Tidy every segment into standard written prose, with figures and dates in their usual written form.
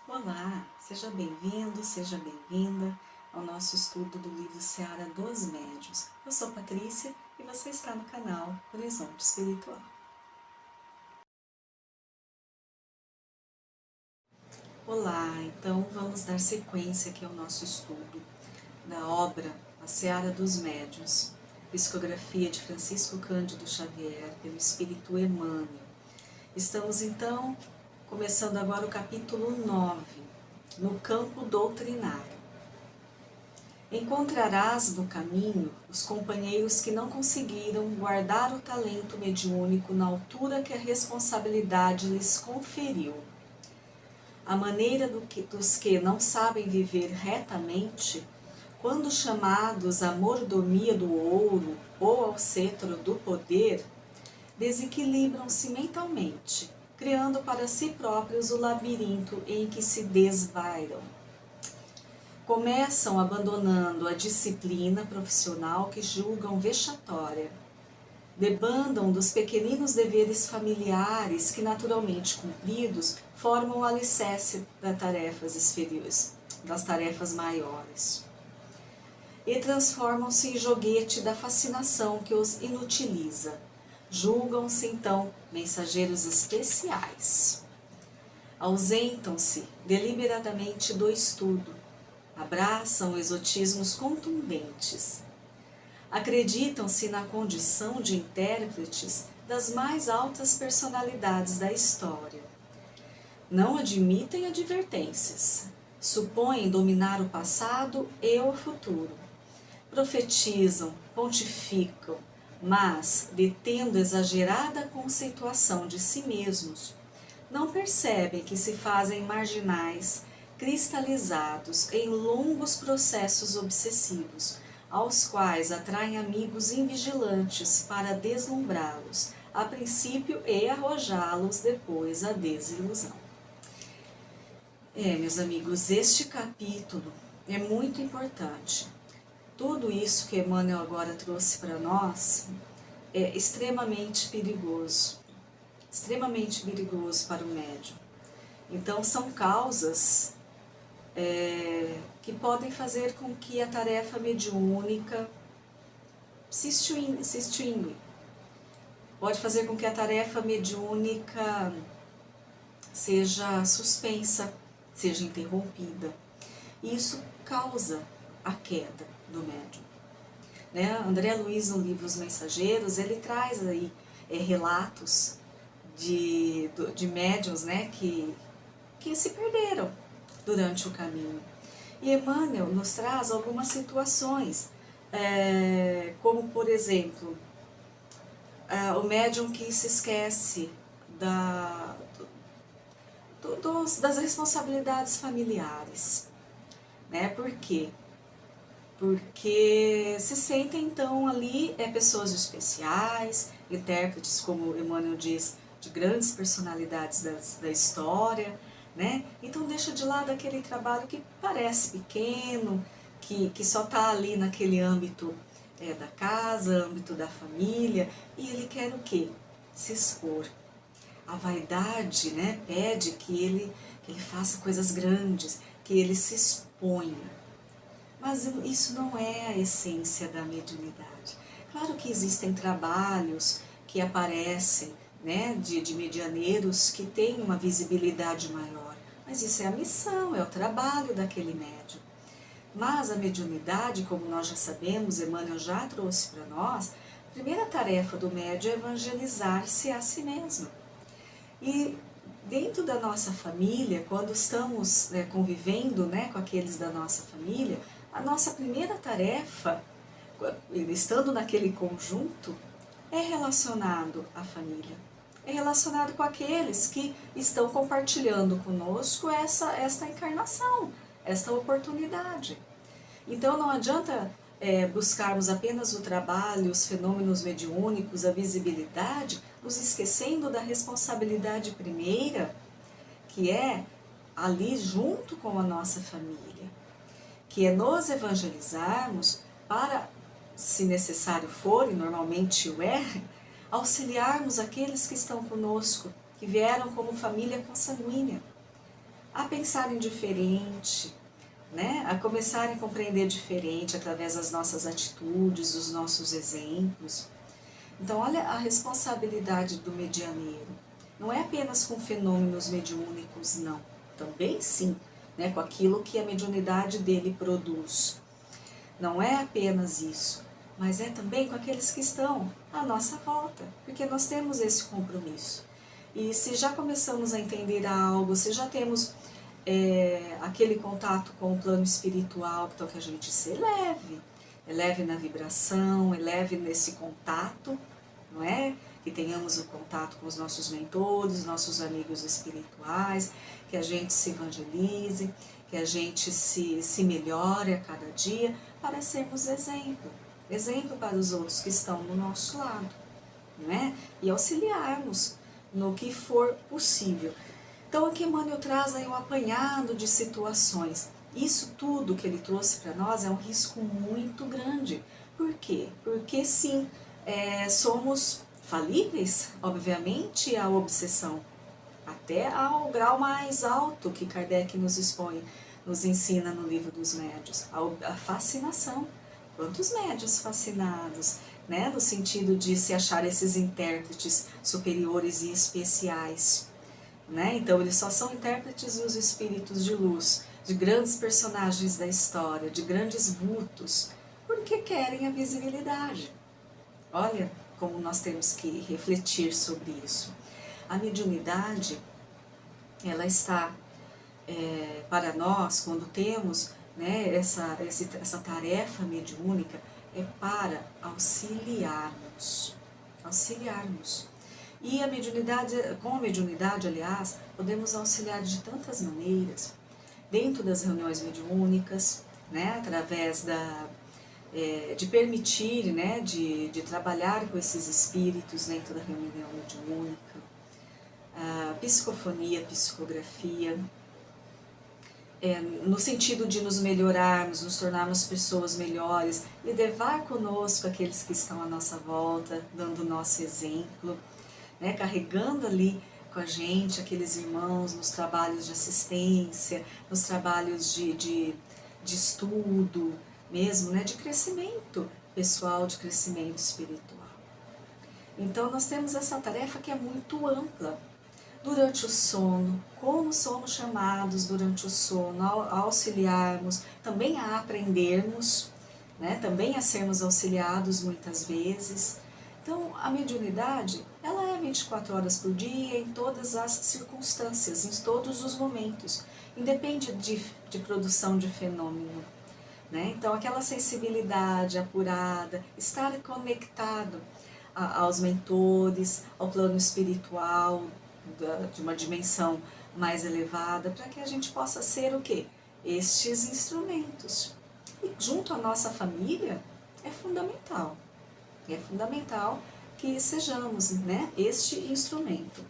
Olá, seja bem-vindo, seja bem-vinda ao nosso estudo do livro Seara dos Médiuns. Eu sou Patrícia e você está no canal Horizonte Espiritual. Olá, então vamos dar sequência aqui ao nosso estudo da obra A Seara dos Médiuns, psicografia de Francisco Cândido Xavier pelo Espírito Emmanuel. Estamos então começando agora o capítulo 9, no campo doutrinário. Encontrarás no caminho os companheiros que não conseguiram guardar o talento mediúnico na altura que a responsabilidade lhes conferiu. A maneira dos que não sabem viver retamente, quando chamados à mordomia do ouro ou ao cetro do poder, desequilibram-se mentalmente, criando para si próprios o labirinto em que se desvairam. Começam abandonando a disciplina profissional que julgam vexatória. Debandam dos pequeninos deveres familiares que, naturalmente cumpridos, formam o alicerce das tarefas maiores. E transformam-se em joguete da fascinação que os inutiliza. Julgam-se, então, mensageiros especiais. Ausentam-se deliberadamente do estudo. Abraçam exotismos contundentes. Acreditam-se na condição de intérpretes das mais altas personalidades da história. Não admitem advertências. Supõem dominar o passado e o futuro. Profetizam, pontificam, mas, detendo exagerada conceituação de si mesmos, não percebem que se fazem marginais, cristalizados em longos processos obsessivos, aos quais atraem amigos invigilantes para deslumbrá-los, a princípio, e arrojá-los depois à desilusão. Meus amigos, este capítulo é muito importante. Tudo isso que Emmanuel agora trouxe para nós é extremamente perigoso para o médium. Então, são causas que podem fazer com que a tarefa mediúnica se extingue. Pode fazer com que a tarefa mediúnica seja suspensa, seja interrompida. Isso causa a queda do médium. André Luiz, no livro Os Mensageiros, ele traz aí relatos de médiuns que se perderam durante o caminho. E Emmanuel nos traz algumas situações, como, por exemplo, o médium que se esquece das responsabilidades familiares. Por quê? Porque se sentem, então, ali pessoas especiais, intérpretes, como Emmanuel diz, de grandes personalidades da história, Então deixa de lado aquele trabalho que parece pequeno, que só está ali naquele âmbito da casa, âmbito da família, e ele quer o quê? Se expor. A vaidade pede que ele faça coisas grandes, que ele se exponha. Mas isso não é a essência da mediunidade. Claro que existem trabalhos que aparecem, de medianeiros que têm uma visibilidade maior, mas isso é a missão, é o trabalho daquele médium. Mas a mediunidade, como nós já sabemos, Emmanuel já trouxe para nós, a primeira tarefa do médium é evangelizar-se a si mesmo. E dentro da nossa família, quando estamos convivendo com aqueles da nossa família, a nossa primeira tarefa, estando naquele conjunto, é relacionado à família. É relacionado com aqueles que estão compartilhando conosco esta encarnação, esta oportunidade. Então não adianta buscarmos apenas o trabalho, os fenômenos mediúnicos, a visibilidade, nos esquecendo da responsabilidade primeira, que é ali junto com a nossa família, que é nos evangelizarmos para, se necessário for, e normalmente o auxiliarmos aqueles que estão conosco, que vieram como família consanguínea, a pensarem diferente, né? A começarem a compreender diferente através das nossas atitudes, dos nossos exemplos. Então, olha a responsabilidade do medianeiro. Não é apenas com fenômenos mediúnicos, não. Também sim, né? Com aquilo que a mediunidade dele produz. Não é apenas isso, mas é também com aqueles que estão à nossa volta, porque nós temos esse compromisso. E se já começamos a entender algo, se já temos aquele contato com o plano espiritual, então que a gente se eleve na vibração, eleve nesse contato, não é? Que tenhamos o contato com os nossos mentores, nossos amigos espirituais, que a gente se evangelize, que a gente se melhore a cada dia para sermos exemplo para os outros que estão do nosso lado, não é? E auxiliarmos no que for possível. Então aqui Emmanuel traz aí um apanhado de situações. Isso tudo que ele trouxe para nós é um risco muito grande. Por quê? Porque sim, somos falíveis, obviamente, à obsessão, até ao grau mais alto que Kardec nos expõe, nos ensina no Livro dos Médiuns, a fascinação. Quantos médiuns fascinados, né? No sentido de se achar esses intérpretes superiores e especiais, né? Então eles só são intérpretes dos espíritos de luz, de grandes personagens da história, de grandes vultos, porque querem a visibilidade. Olha como nós temos que refletir sobre isso. A mediunidade, ela está para nós, quando temos, né, essa tarefa mediúnica, é para auxiliarmos. E a mediunidade, com a mediunidade, aliás, podemos auxiliar de tantas maneiras, dentro das reuniões mediúnicas, né, através de permitir, né, de trabalhar com esses espíritos dentro da reunião mediúnica, a psicofonia, psicografia, no sentido de nos melhorarmos, nos tornarmos pessoas melhores, e levar conosco aqueles que estão à nossa volta, dando o nosso exemplo, né, carregando ali com a gente aqueles irmãos nos trabalhos de assistência, nos trabalhos de estudo mesmo, né, de crescimento pessoal, de crescimento espiritual. Então nós temos essa tarefa que é muito ampla. Durante o sono, como somos chamados durante o sono a auxiliarmos, também a aprendermos, né, também a sermos auxiliados muitas vezes. Então, a mediunidade, ela é 24 horas por dia, em todas as circunstâncias, em todos os momentos, independe de produção de fenômeno, né? Então, aquela sensibilidade apurada, estar conectado aos mentores, ao plano espiritual, de uma dimensão mais elevada, para que a gente possa ser o quê? Estes instrumentos. E junto à nossa família, é fundamental que sejamos, né, este instrumento.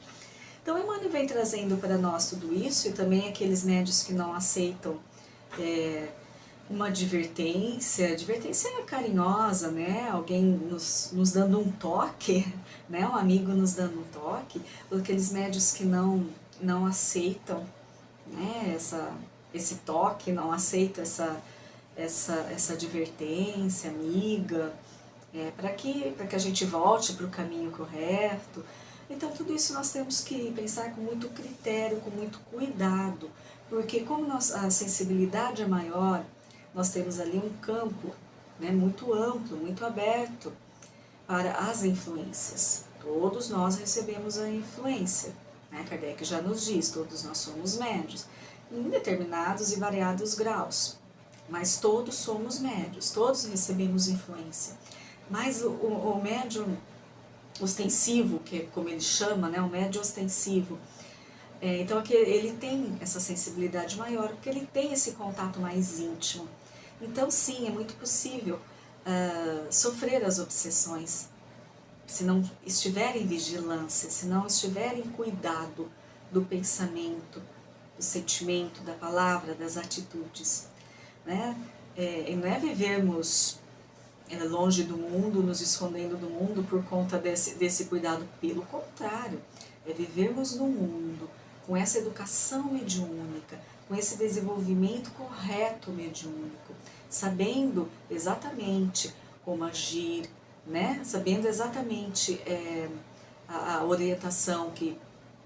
Então, Emmanuel vem trazendo para nós tudo isso, e também aqueles médios que não aceitam uma advertência carinhosa, né, alguém nos dando um toque, né, um amigo nos dando um toque, aqueles médios que não aceitam, né, esse toque, não aceitam essa advertência amiga, para que a gente volte para o caminho correto. Então tudo isso nós temos que pensar com muito critério, com muito cuidado, porque como a sensibilidade é maior, nós temos ali um campo, né, muito amplo, muito aberto para as influências. Todos nós recebemos a influência, né? Kardec já nos diz, todos nós somos médios, em determinados e variados graus, mas todos somos médios, todos recebemos influência. Mas o médium ostensivo, que é como ele chama, né, o médium ostensivo, então aqui ele tem essa sensibilidade maior, porque ele tem esse contato mais íntimo. Então sim, é muito possível sofrer as obsessões, se não estiver em vigilância, se não estiver em cuidado do pensamento, do sentimento, da palavra, das atitudes, né? E não é vivermos longe do mundo, nos escondendo do mundo por conta desse cuidado. Pelo contrário, é vivermos no mundo com essa educação mediúnica, com esse desenvolvimento correto mediúnico, sabendo exatamente como agir, né? Sabendo exatamente a orientação que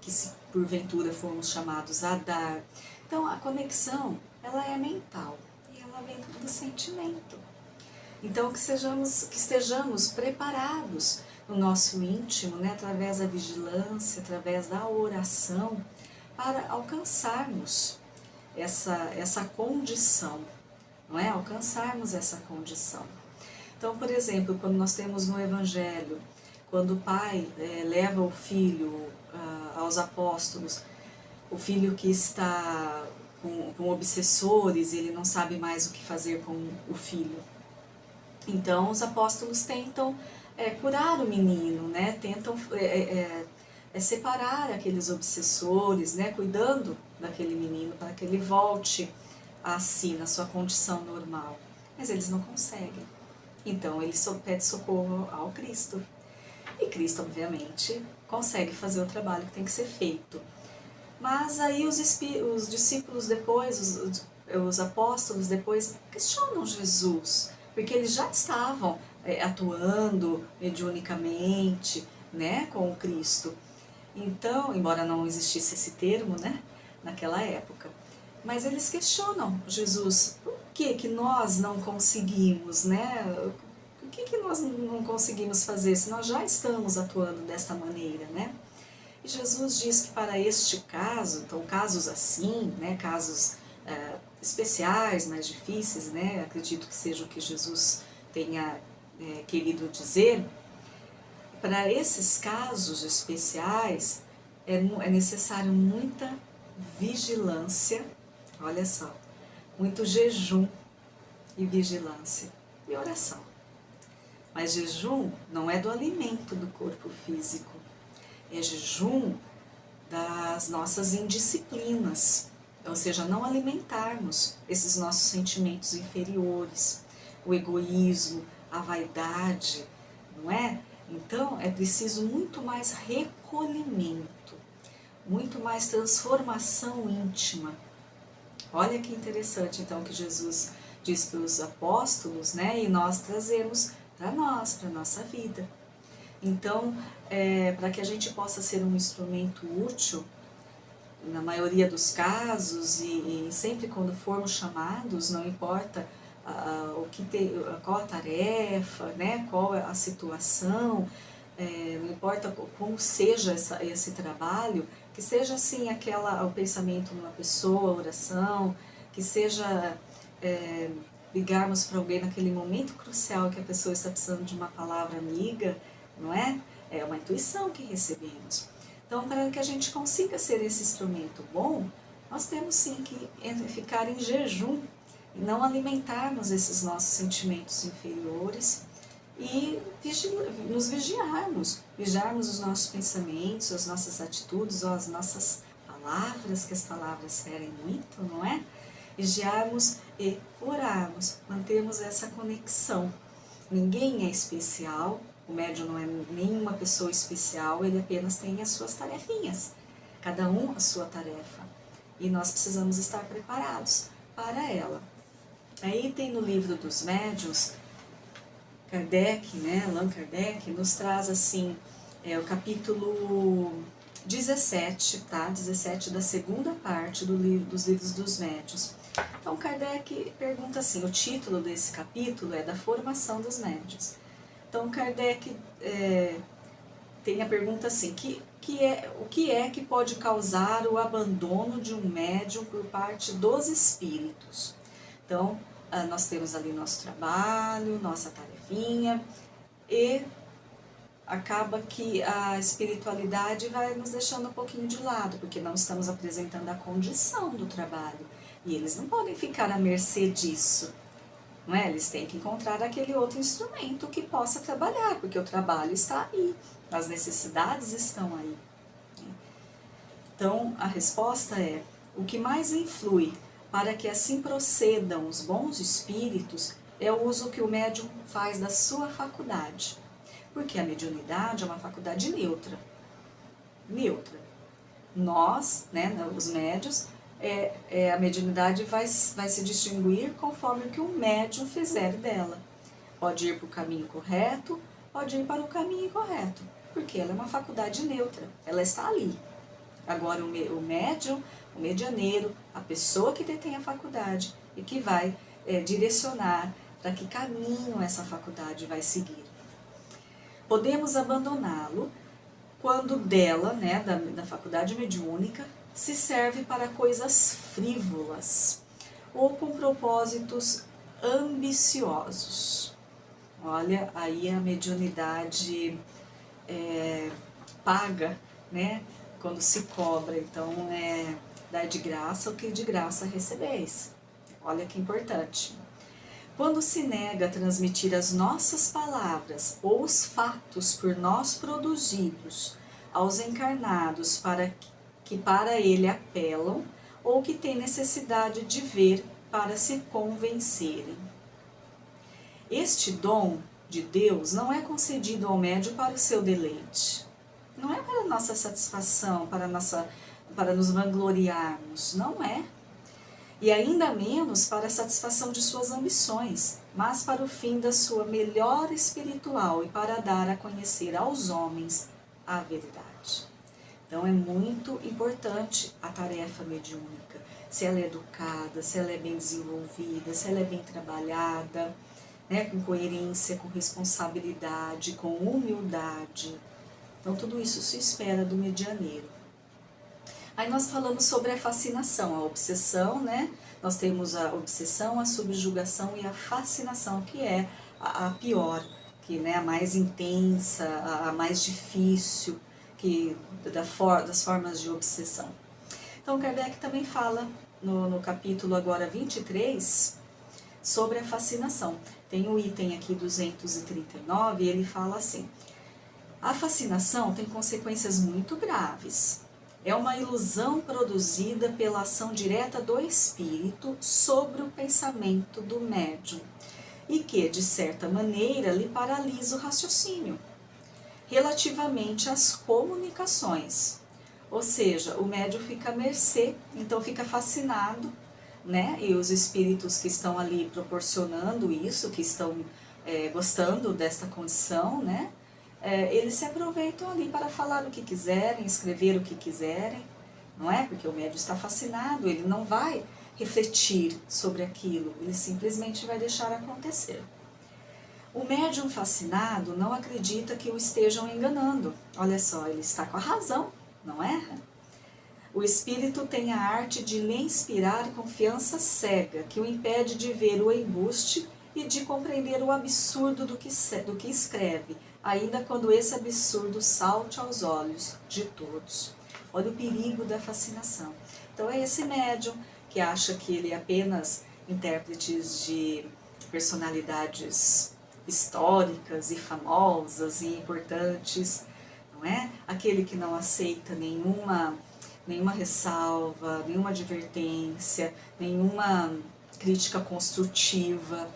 se porventura formos chamados a dar. Então a conexão, ela é mental e ela vem do sentimento. Então que estejamos preparados no nosso íntimo, né, através da vigilância, através da oração, para alcançarmos essa condição, não é? Alcançarmos essa condição. Então, por exemplo, quando nós temos no Evangelho, quando o pai leva o filho aos apóstolos, o filho que está com obsessores, ele não sabe mais o que fazer com o filho. Então, os apóstolos tentam curar o menino, né? Tentam separar aqueles obsessores, né? Cuidando daquele menino para que ele volte a si, na sua condição normal. Mas eles não conseguem. Então, ele pede socorro ao Cristo. E Cristo, obviamente, consegue fazer o trabalho que tem que ser feito. Mas aí os discípulos depois, os apóstolos depois, questionam Jesus, porque eles já estavam atuando mediunicamente, né, com o Cristo. Então, embora não existisse esse termo, né, naquela época, mas eles questionam Jesus, por que nós não conseguimos, né? O que nós não conseguimos fazer se nós já estamos atuando desta maneira, né? E Jesus diz que para este caso, então casos assim, né, casos especiais, mais difíceis, né, acredito que seja o que Jesus tenha querido dizer, para esses casos especiais é necessário muita vigilância, olha só, muito jejum e vigilância e oração. Mas jejum não é do alimento do corpo físico, é jejum das nossas indisciplinas, ou seja, não alimentarmos esses nossos sentimentos inferiores, o egoísmo, a vaidade, não é? Então é preciso muito mais recolhimento, muito mais transformação íntima. Olha que interessante então que Jesus diz para os apóstolos, né? E nós trazemos para nós, para a nossa vida. Então, para que a gente possa ser um instrumento útil, na maioria dos casos, e sempre quando formos chamados, não importa qual a tarefa, né, qual a situação, não importa como seja esse trabalho, que seja assim o pensamento numa pessoa, a oração, que seja ligarmos para alguém naquele momento crucial que a pessoa está precisando de uma palavra amiga, não é? É uma intuição que recebemos. Então, para que a gente consiga ser esse instrumento bom, nós temos sim que ficar em jejum e não alimentarmos esses nossos sentimentos inferiores e nos vigiarmos os nossos pensamentos, as nossas atitudes, ou as nossas palavras, que as palavras ferem muito, não é? Vigiarmos e orarmos, mantermos essa conexão. Ninguém é especial, o médium não é nenhuma pessoa especial, ele apenas tem as suas tarefinhas, cada um a sua tarefa, e nós precisamos estar preparados para ela. Aí tem no livro dos médiuns, Kardec, né, Allan Kardec, nos traz assim, o capítulo 17, tá? 17 da segunda parte dos livros dos médiuns. Então Kardec pergunta assim, o título desse capítulo é da formação dos médiuns. Então Kardec tem a pergunta assim, o que é que pode causar o abandono de um médium por parte dos espíritos? Então, nós temos ali nosso trabalho, nossa tarefinha, e acaba que a espiritualidade vai nos deixando um pouquinho de lado, porque não estamos apresentando a condição do trabalho, e eles não podem ficar à mercê disso. Não é? Eles têm que encontrar aquele outro instrumento que possa trabalhar, porque o trabalho está aí, as necessidades estão aí. Então, a resposta é, o que mais influi para que assim procedam os bons espíritos é o uso que o médium faz da sua faculdade. Porque a mediunidade é uma faculdade neutra. Nós, né, os médios, a mediunidade vai se distinguir conforme o que o médium fizer dela. Pode ir para o caminho correto, pode ir para o caminho incorreto, porque ela é uma faculdade neutra, ela está ali. Agora o médium, o medianeiro, a pessoa que detém a faculdade e que vai direcionar para que caminho essa faculdade vai seguir. Podemos abandoná-lo quando dela, né, da faculdade mediúnica, se serve para coisas frívolas ou com propósitos ambiciosos. Olha, aí a mediunidade paga, né, quando se cobra. Então, dar de graça o que de graça recebeis. Olha que importante. Quando se nega a transmitir as nossas palavras ou os fatos por nós produzidos aos encarnados que para ele apelam ou que têm necessidade de ver para se convencerem. Este dom de Deus não é concedido ao médium para o seu deleite. Não é para nossa satisfação, para nos vangloriarmos, não é. E ainda menos para a satisfação de suas ambições, mas para o fim da sua melhora espiritual e para dar a conhecer aos homens a verdade. Então é muito importante a tarefa mediúnica, se ela é educada, se ela é bem desenvolvida, se ela é bem trabalhada, né, com coerência, com responsabilidade, com humildade. Então tudo isso se espera do medianeiro. Aí nós falamos sobre a fascinação, a obsessão, né? Nós temos a obsessão, a subjugação e a fascinação, que é a pior, que, né, a mais intensa, a mais difícil das formas de obsessão. Então Kardec também fala no capítulo agora 23 sobre a fascinação. Tem o item aqui 239 e ele fala assim: a fascinação tem consequências muito graves. É uma ilusão produzida pela ação direta do espírito sobre o pensamento do médium e que, de certa maneira, lhe paralisa o raciocínio relativamente às comunicações. Ou seja, o médium fica à mercê, então fica fascinado, né? E os espíritos que estão ali proporcionando isso, que estão gostando desta condição, né? Eles se aproveitam ali para falar o que quiserem, escrever o que quiserem, não é? Porque o médium está fascinado, ele não vai refletir sobre aquilo, ele simplesmente vai deixar acontecer. O médium fascinado não acredita que o estejam enganando. Olha só, ele está com a razão, não é? O espírito tem a arte de lhe inspirar confiança cega, que o impede de ver o embuste e de compreender o absurdo do que escreve, ainda quando esse absurdo salte aos olhos de todos. Olha o perigo da fascinação. Então é esse médium que acha que ele é apenas intérprete de personalidades históricas e famosas e importantes, não é? Aquele que não aceita nenhuma ressalva, nenhuma advertência, nenhuma crítica construtiva,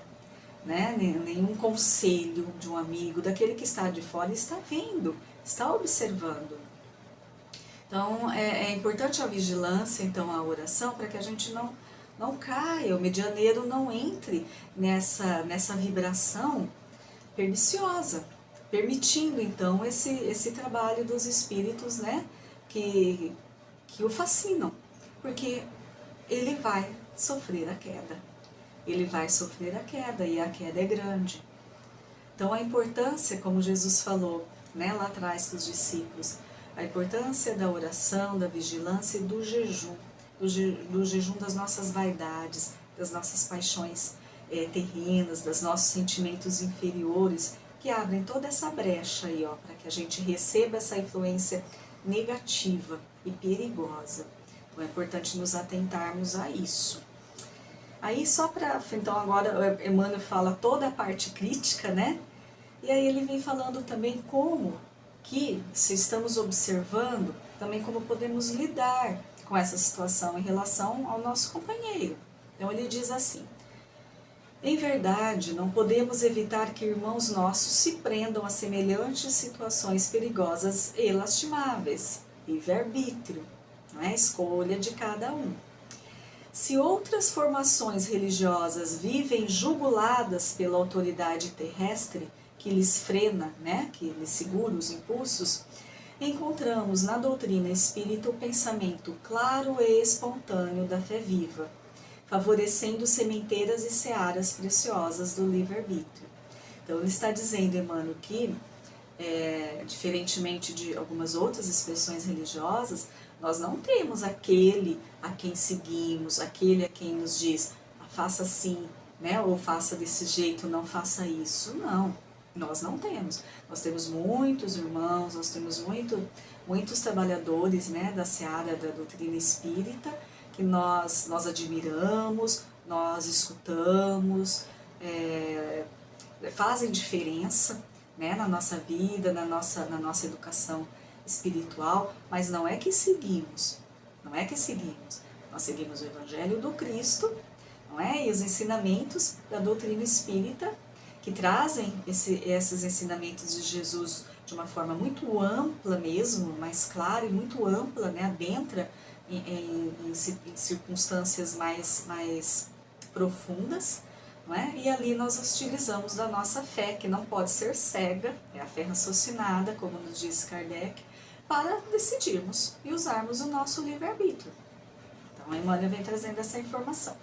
né? Nenhum conselho de um amigo, daquele que está de fora e está vendo, está observando. Então é importante a vigilância, então a oração, para que a gente não caia, o medianeiro não entre nessa vibração perniciosa, permitindo então esse trabalho dos espíritos, né, que o fascinam, porque ele vai sofrer a queda. Ele vai sofrer a queda e a queda é grande. Então a importância, como Jesus falou, né, lá atrás com os discípulos, a importância da oração, da vigilância e do jejum, do jejum das nossas vaidades, das nossas paixões terrenas, dos nossos sentimentos inferiores, que abrem toda essa brecha aí, ó, para que a gente receba essa influência negativa e perigosa. Então é importante nos atentarmos a isso. Aí só para, então agora Emmanuel fala toda a parte crítica, né? E aí ele vem falando também como que, se estamos observando, também como podemos lidar com essa situação em relação ao nosso companheiro. Então ele diz assim: em verdade, não podemos evitar que irmãos nossos se prendam a semelhantes situações perigosas e lastimáveis, livre-arbítrio, não é? Escolha de cada um. Se outras formações religiosas vivem juguladas pela autoridade terrestre, que lhes frena, né, que lhes segura os impulsos, encontramos na doutrina espírita o pensamento claro e espontâneo da fé viva, favorecendo sementeiras e searas preciosas do livre-arbítrio. Então ele está dizendo, Emmanuel, que, diferentemente de algumas outras expressões religiosas, nós não temos aquele a quem seguimos, aquele a quem nos diz, faça assim, né, ou faça desse jeito, não faça isso. Não, nós não temos. Nós temos muitos irmãos, nós temos muitos trabalhadores, né, da seara da doutrina espírita, que nós admiramos, nós escutamos, fazem diferença, né, na nossa vida, na nossa educação espiritual, mas não é que seguimos, nós seguimos o Evangelho do Cristo, não é? E os ensinamentos da doutrina espírita, que trazem esses ensinamentos de Jesus de uma forma muito ampla mesmo, mais clara e muito ampla, né, adentra em circunstâncias mais profundas, não é? E ali nós utilizamos da nossa fé, que não pode ser cega, é a fé raciocinada, como nos diz Kardec, para decidirmos e usarmos o nosso livre-arbítrio. Então a Emmanuel vem trazendo essa informação.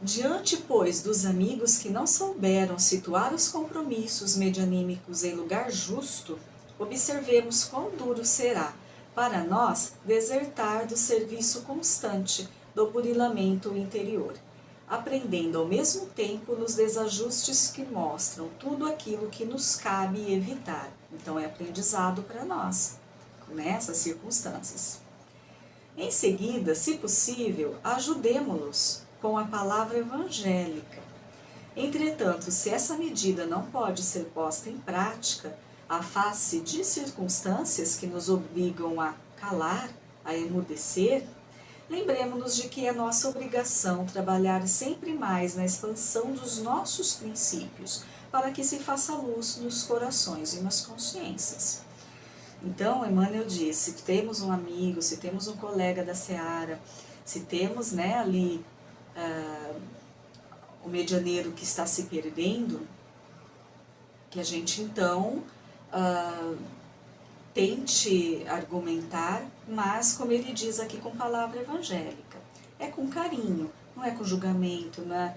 Diante, pois, dos amigos que não souberam situar os compromissos medianímicos em lugar justo, observemos quão duro será para nós desertar do serviço constante do burilamento interior, aprendendo ao mesmo tempo nos desajustes que mostram tudo aquilo que nos cabe evitar. Então é aprendizado para nós, nessas circunstâncias. Em seguida, se possível, ajudemo-los com a palavra evangélica. Entretanto, se essa medida não pode ser posta em prática, à face de circunstâncias que nos obrigam a calar, a emudecer, lembremos-nos de que é nossa obrigação trabalhar sempre mais na expansão dos nossos princípios, para que se faça luz nos corações e nas consciências. Então, Emmanuel diz, se temos um amigo, se temos um colega da seara, se temos, né, ali o medianeiro que está se perdendo, que a gente então tente argumentar, mas como ele diz aqui com palavra evangélica, é com carinho, não é com julgamento, não é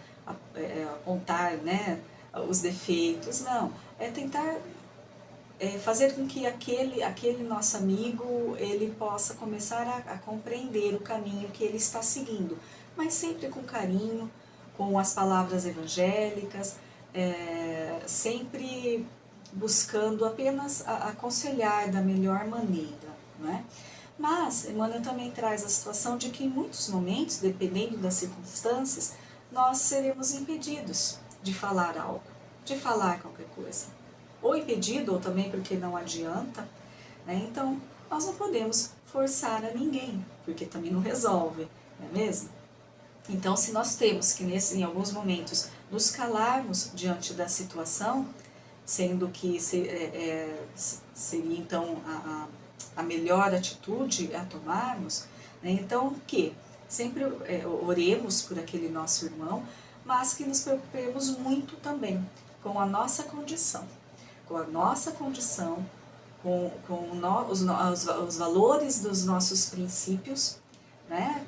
apontar, né, os defeitos, não, é tentar fazer com que aquele nosso amigo ele possa começar a compreender o caminho que ele está seguindo, mas sempre com carinho, com as palavras evangélicas, sempre buscando apenas aconselhar da melhor maneira, não é? Mas Emmanuel também traz a situação de que em muitos momentos, dependendo das circunstâncias, nós seremos impedidos de falar algo, de falar qualquer coisa. Ou impedido, ou também porque não adianta, né? Então, nós não podemos forçar a ninguém, porque também não resolve, não é mesmo? Então, se nós temos que, em alguns momentos, nos calarmos diante da situação, sendo que seria, então, a melhor atitude a tomarmos, né? Então, que sempre oremos por aquele nosso irmão, mas que nos preocupemos muito também com a nossa condição, com os valores dos nossos princípios, né,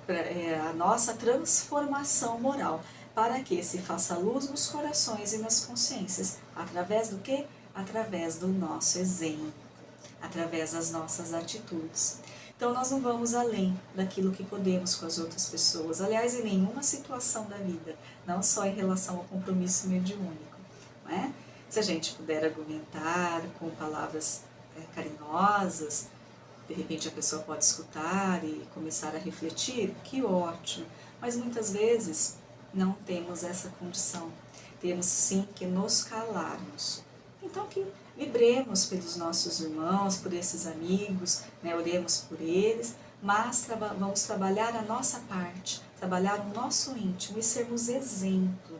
a nossa transformação moral, para que se faça luz nos corações e nas consciências, através do quê? Através do nosso exemplo, através das nossas atitudes. Então nós não vamos além daquilo que podemos com as outras pessoas, aliás, em nenhuma situação da vida, não só em relação ao compromisso mediúnico, não é? Se a gente puder argumentar com palavras carinhosas, de repente a pessoa pode escutar e começar a refletir, que ótimo, mas muitas vezes não temos essa condição, temos sim que nos calarmos. Então que vibremos pelos nossos irmãos, por esses amigos, né, oremos por eles, mas vamos trabalhar a nossa parte, trabalhar o nosso íntimo e sermos exemplo.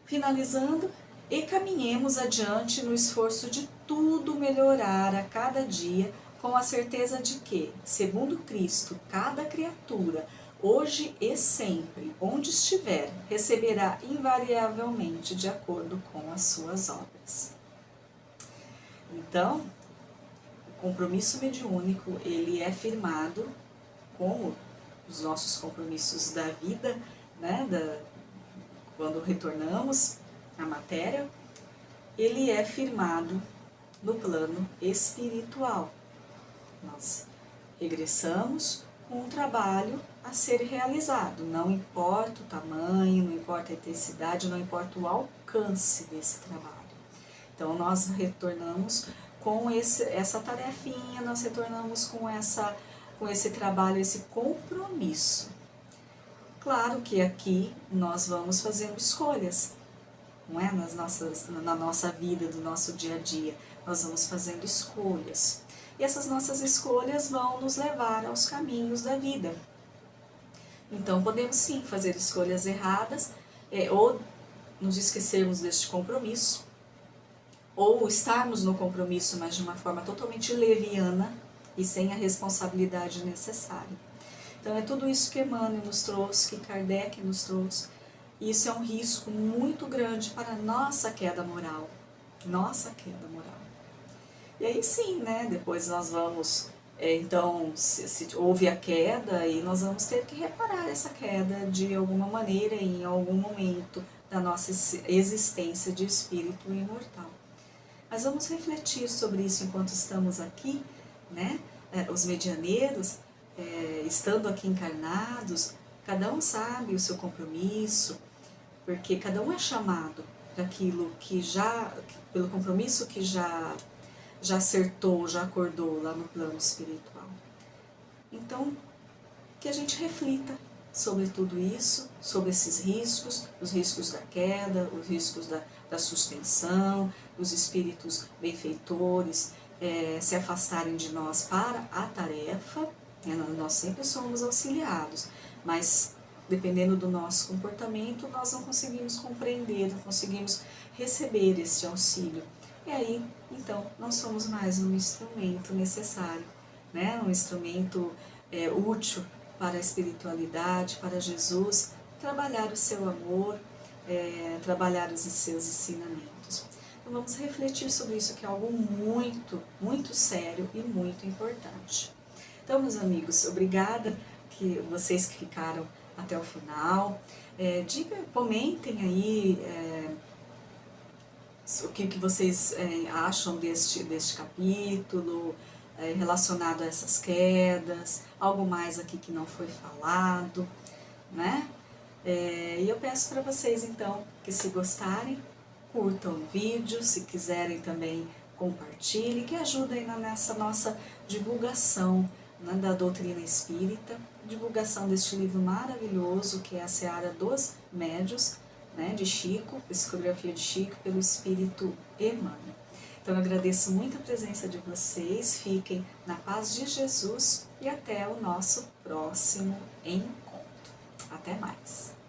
Finalizando, e caminhemos adiante no esforço de tudo melhorar a cada dia, com a certeza de que, segundo Cristo, cada criatura, hoje e sempre, onde estiver, receberá invariavelmente de acordo com as suas obras. Então, o compromisso mediúnico, ele é firmado como os nossos compromissos da vida, né, quando retornamos à matéria, ele é firmado no plano espiritual. Nós regressamos com um trabalho a ser realizado, não importa o tamanho, não importa a intensidade, não importa o alcance desse trabalho. Então nós retornamos com essa tarefinha, nós retornamos com esse trabalho, esse compromisso. Claro que aqui nós vamos fazendo escolhas, não é? Na nossa vida, do nosso dia a dia, nós vamos fazendo escolhas. E essas nossas escolhas vão nos levar aos caminhos da vida. Então podemos sim fazer escolhas erradas, ou nos esquecermos deste compromisso, ou estarmos no compromisso, mas de uma forma totalmente leviana e sem a responsabilidade necessária. Então é tudo isso que Emmanuel nos trouxe, que Kardec nos trouxe. E isso é um risco muito grande para a nossa queda moral. Nossa queda moral. E aí sim, né, depois nós vamos, então, se houve a queda, aí nós vamos ter que reparar essa queda de alguma maneira, em algum momento da nossa existência de espírito imortal. Mas vamos refletir sobre isso enquanto estamos aqui, né, os medianeiros, estando aqui encarnados, cada um sabe o seu compromisso, porque cada um é chamado para aquilo pelo compromisso que já acertou, já acordou lá no plano espiritual. Então, que a gente reflita sobre tudo isso, sobre esses riscos, os riscos da queda, os riscos da suspensão, dos espíritos benfeitores se afastarem de nós para a tarefa. Nós sempre somos auxiliados, mas dependendo do nosso comportamento, nós não conseguimos compreender, não conseguimos receber esse auxílio. E aí, então, nós somos mais um instrumento necessário, né? Um instrumento útil para a espiritualidade, para Jesus, trabalhar o seu amor, trabalhar os seus ensinamentos. Então vamos refletir sobre isso, que é algo muito, muito sério e muito importante. Então, meus amigos, obrigada que vocês que ficaram até o final. Comentem aí o que vocês acham deste capítulo, relacionado a essas quedas, algo mais aqui que não foi falado, né? E eu peço para vocês, então, que se gostarem, curtam o vídeo, se quiserem também compartilhem, que ajudem nessa nossa divulgação, né, da doutrina espírita, divulgação deste livro maravilhoso que é a Seara dos Médiuns, né, de Chico, Psicografia de Chico, pelo Espírito Emmanuel. Então eu agradeço muito a presença de vocês, fiquem na paz de Jesus e até o nosso próximo encontro. Até mais!